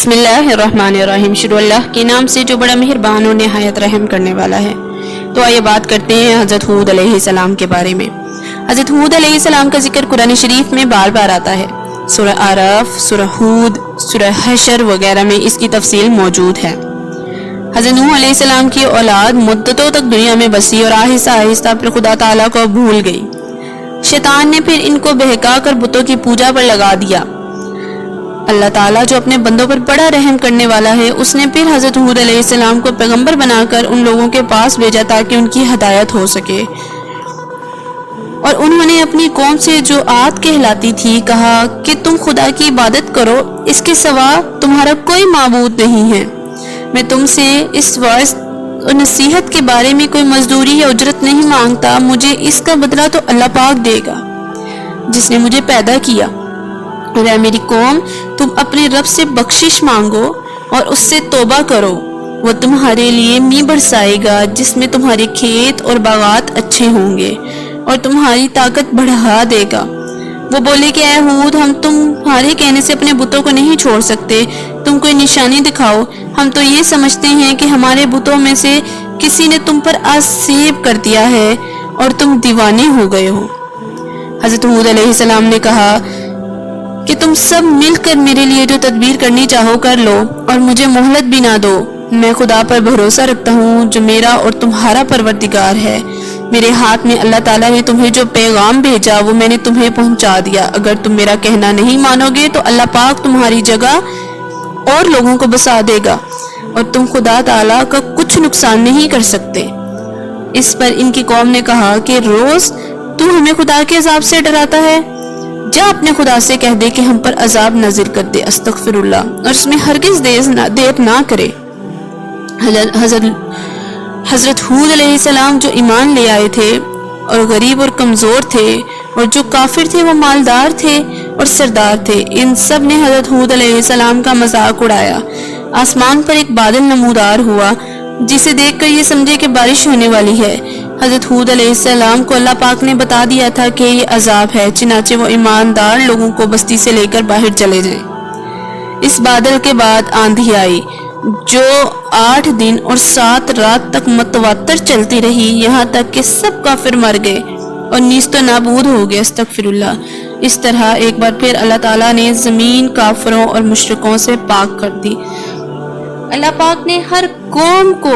बिस्मिल्लाहिर्रहमानिर्रहीम। शुरू अल्लाह के नाम से जो बड़ा मेहरबान और निहायत रहम करने वाला है। तो आइए बात करते हैं हज़रत हूद अलैहिस्सलाम के बारे में। हज़रत हूद अलैहिस्सलाम का जिक्र कुरान शरीफ में बार बार आता है। सूरह आराफ, सूरह हूद, सूरह हशर वगैरह में इसकी तफसील मौजूद है। हज़रत नूह अलैहिस्सलाम की औलाद मुद्दतों तक दुनिया में बसी और आहिस्ता आहिस्ता फिर खुदा ताला को भूल गई। शैतान ने फिर इनको बहका कर बुतों की पूजा पर लगा दिया। अल्लाह ताला जो अपने बंदों पर बड़ा रहम करने वाला है, उसने फिर हज़रत हूद अलैहिस्सलाम को पैगंबर बनाकर उन लोगों के पास भेजा ताकि उनकी हदायत हो सके। और उन्होंने अपनी कौम से जो आद कहलाती थी कहा कि तुम खुदा की इबादत करो, इसके सिवा तुम्हारा कोई माबूद नहीं है। मैं तुमसे इस वाइज और नसीहत के बारे में कोई मजदूरी या उजरत नहीं मांगता, मुझे इसका बदला तो अल्लाह पाक देगा जिसने मुझे पैदा किया। और ऐ मेरी कौम, तुम अपने रब से बख्शिश मांगो और उससे तौबा करो, वो तुम्हारे लिए मींह बरसाएगा जिसमें तुम्हारे खेत और बागात अच्छे होंगे और तुम्हारी ताकत बढ़ा देगा। वो बोले कि ऐ हूद, हम तुम्हारे कहने से अपने बुतों को नहीं छोड़ सकते, तुम कोई निशानी दिखाओ। हम तो ये समझते हैं कि हमारे बुतों में से किसी ने तुम पर आसेब कर दिया है और तुम दीवाने हो गए हो। हज़रत हूद अलैहिस्सलाम ने कहा कि तुम सब मिलकर मेरे लिए जो तदबीर करनी चाहो कर लो और मुझे मोहलत भी ना दो। मैं खुदा पर भरोसा रखता हूँ जो मेरा और तुम्हारा परवरदिगार है। मेरे हाथ में अल्लाह ताला ने तुम्हें जो पैगाम भेजा वो मैंने तुम्हें पहुँचा दिया। अगर तुम मेरा कहना नहीं मानोगे तो अल्लाह पाक तुम्हारी जगह और लोगों को बसा देगा और तुम खुदा ताला का कुछ नुकसान नहीं कर सकते। इस पर इनकी कौम ने कहा कि रोज तू हमें खुदा के अजाब से डराता है, जा अपने खुदा से कह दे कि हम पर अजाब नाजिल कर दे, अस्तगफिरुल्लाह, और उसमें हरगिज देर ना करे। हजरत हूद अलैहिस्सलाम जो ईमान ले आए थे और गरीब और कमजोर थे और जो काफिर थे वो मालदार थे और सरदार थे, इन सब ने हजरत हूद अलैहिस्सलाम का मजाक उड़ाया। आसमान पर एक बादल नमूदार हुआ जिसे देखकर ये समझे कि बारिश होने वाली है। हजरत हूद अलैहिस्सलाम को अल्लाह पाक ने बता दिया था कि ये अजाब है, चिनाचे वो ईमानदार लोगों को बस्ती से लेकर बाहर चले जाएं। इस बादल के बाद आंधी आई जो 8 दिन और 7 रात तक मतवातर चलती रही, यहाँ तक कि सब काफिर मर गए और नीस्तो नाबूद हो गए, अस्तगफिरुल्लाह। इस तरह एक बार फिर अल्लाह ताला ने जमीन काफिरों और मुशरिकों से पाक कर दी। अल्लाह पाक ने हर कौम को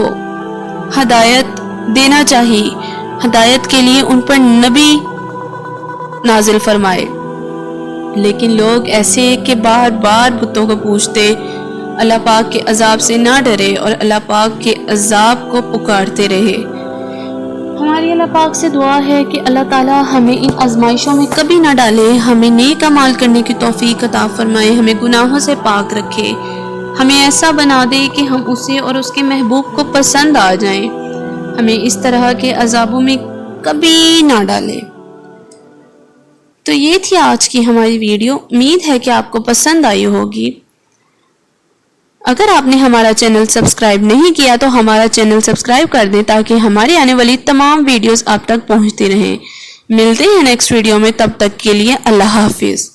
हदायत देना चाहिए, हदायत के लिए उन पर नबी नाजिल फरमाए, लेकिन लोग ऐसे कि बार बार बुतों को पूछते, अल्लाह पाक के अजाब से ना डरे और अल्लाह पाक के अजाब को पुकारते रहे। हमारी अल्लाह पाक से दुआ है कि अल्लाह ताला हमें इन आजमाइशों में कभी ना डाले, हमें नेक अमाल करने की तौफीक अता फरमाए, हमें गुनाहों से पाक रखे, हमें ऐसा बना दे कि हम उसे और उसके महबूब को पसंद आ जाएं, हमें इस तरह के अजाबों में कभी ना डाले। तो ये थी आज की हमारी वीडियो, उम्मीद है कि आपको पसंद आई होगी। अगर आपने हमारा चैनल सब्सक्राइब नहीं किया तो हमारा चैनल सब्सक्राइब कर दें ताकि हमारी आने वाली तमाम वीडियोस आप तक पहुंचती रहें। मिलते हैं नेक्स्ट वीडियो में, तब तक के लिए अल्लाह हाफिज।